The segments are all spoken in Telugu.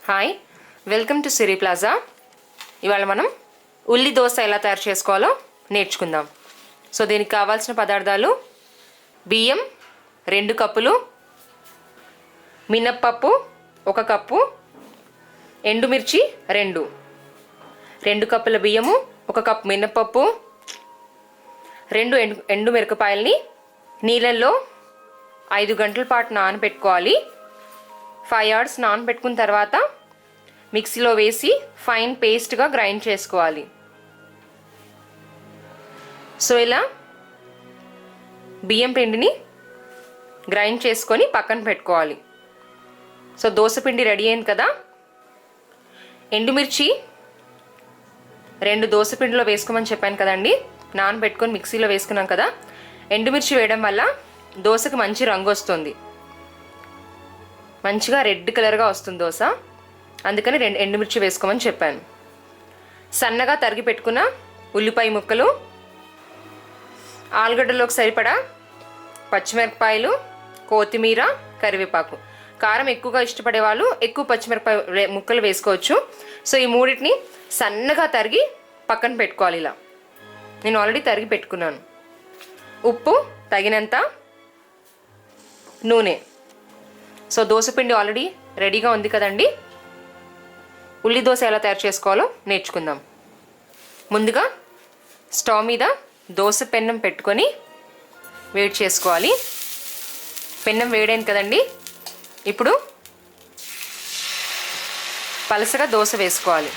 Hi, welcome to Siri plaza. ఇవాళ మనం ఉల్లి దోశ ఎలా తయారు చేసుకోవాలో నేర్చుకుందాం. సో దీనికి కావాల్సిన పదార్థాలు: బియ్యం 2 కప్పులు, మినప్పప్పు 1 కప్పు, ఎండుమిర్చి 2 కప్పుల బియ్యము, 1 కప్పు మినప్పప్పు, 2 ఎండుమిరపకాయలని నీళ్ళల్లో 5 గంటల పాటు నానబెట్టుకోవాలి. 5 hours నానబెట్టుకున్న తర్వాత మిక్సీలో వేసి ఫైన్ పేస్ట్గా గ్రైండ్ చేసుకోవాలి. సో ఇలా బియ్యం పిండిని గ్రైండ్ చేసుకొని పక్కన పెట్టుకోవాలి. సో దోశ పిండి రెడీ అయింది కదా. ఎండుమిర్చి 2 దోశ పిండిలో వేసుకోమని చెప్పాను కదండి. నానబెట్టుకొని మిక్సీలో వేసుకున్నాం కదా. ఎండుమిర్చి వేయడం వల్ల దోశకు మంచి రంగు వస్తుంది, మంచిగా రెడ్ కలర్గా వస్తుంది దోశ. అందుకని 2 ఎండుమిర్చి వేసుకోమని చెప్పాను. సన్నగా తరిగి పెట్టుకున్న ఉల్లిపాయ ముక్కలు, ఆలుగడ్డలోకి సరిపడా పచ్చిమిరపకాయలు, కొత్తిమీర, కరివేపాకు. కారం ఎక్కువగా ఇష్టపడే వాళ్ళు ఎక్కువ పచ్చిమిరపకాయ ముక్కలు వేసుకోవచ్చు. సో ఈ మూడింటిని సన్నగా తరిగి పక్కన పెట్టుకోవాలి. ఇలా నేను ఆల్రెడీ తరిగి పెట్టుకున్నాను. ఉప్పు తగినంత, నూనె. సో దోశపిండి ఆల్రెడీ రెడీగా ఉంది కదండి. ఉల్లి దోశ ఎలా తయారు చేసుకోవాలో నేర్చుకుందాం. ముందుగా స్టవ్ మీద దోశ పెన్నం పెట్టుకొని వేడి చేసుకోవాలి. పెన్నం వేడైంది కదండి. ఇప్పుడు పలసగా దోశ వేసుకోవాలి.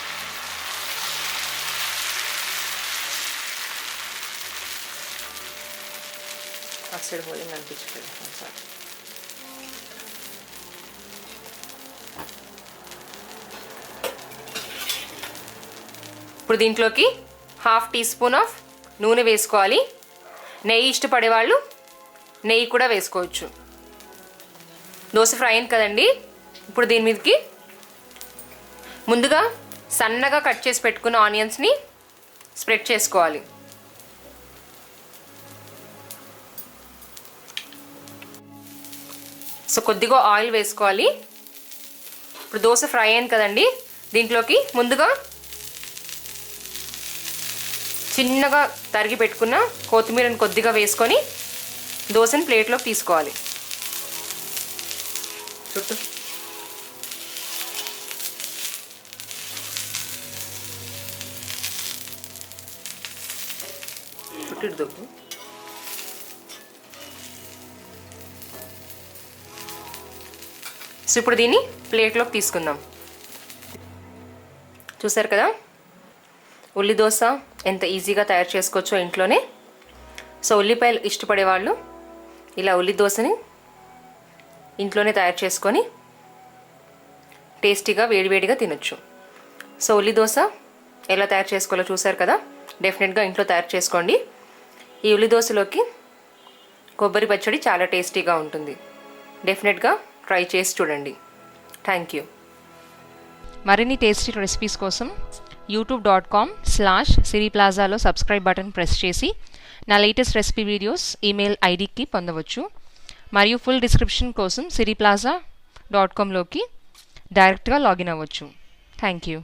అసలు హోలింగ్ అనిపించలేదు. ఇప్పుడు దీంట్లోకి 1/2 టీ స్పూన్ ఆఫ్ నూనె వేసుకోవాలి. నెయ్యి ఇష్టపడే వాళ్ళు నెయ్యి కూడా వేసుకోవచ్చు. దోశ ఫ్రై అయింది కదండి. ఇప్పుడు దీని మీదకి ముందుగా సన్నగా కట్ చేసి పెట్టుకున్న ఆనియన్స్ని స్ప్రెడ్ చేసుకోవాలి. సో కొద్దిగా ఆయిల్ వేసుకోవాలి. ఇప్పుడు దోశ ఫ్రై అయింది కదండి. దీంట్లోకి ముందుగా చిన్నగా తరిగి పెట్టుకున్న కొత్తిమీరని కొద్దిగా వేసుకొని దోశని ప్లేట్లోకి తీసుకోవాలి. చుట్టూ చుట్టూ సో ఇప్పుడు దీన్ని ప్లేట్లోకి తీసుకుందాం. చూసారు కదా ఉల్లి దోశ ఎంత ఈజీగా తయారు చేసుకోవచ్చో ఇంట్లోనే. సో ఉల్లిపాయలు ఇష్టపడే వాళ్ళు ఇలా ఉల్లి దోశని ఇంట్లోనే తయారు చేసుకొని టేస్టీగా వేడివేడిగా తినొచ్చు. సో ఉల్లి దోశ ఎలా తయారు చేసుకోవాలో చూసారు కదా. డెఫినెట్గా ఇంట్లో తయారు చేసుకోండి. ఈ ఉల్లి దోశలోకి కొబ్బరి పచ్చడి చాలా టేస్టీగా ఉంటుంది. డెఫినెట్గా ట్రై చేసి చూడండి. Thank you. మరిన్ని టేస్టీ రెసిపీస్ కోసం youtube.com/siriplazaలో సబ్స్క్రైబ్ బటన్ ప్రెస్ చేసి నా లేటెస్ట్ రెసిపీ వీడియోస్ ఈమెయిల్ ఐడికి పొందవచ్చు. మరియు ఫుల్ డిస్క్రిప్షన్ కోసం siriplaza.comలోకి డైరెక్ట్గా లాగిన్ అవ్వచ్చు. Thank you.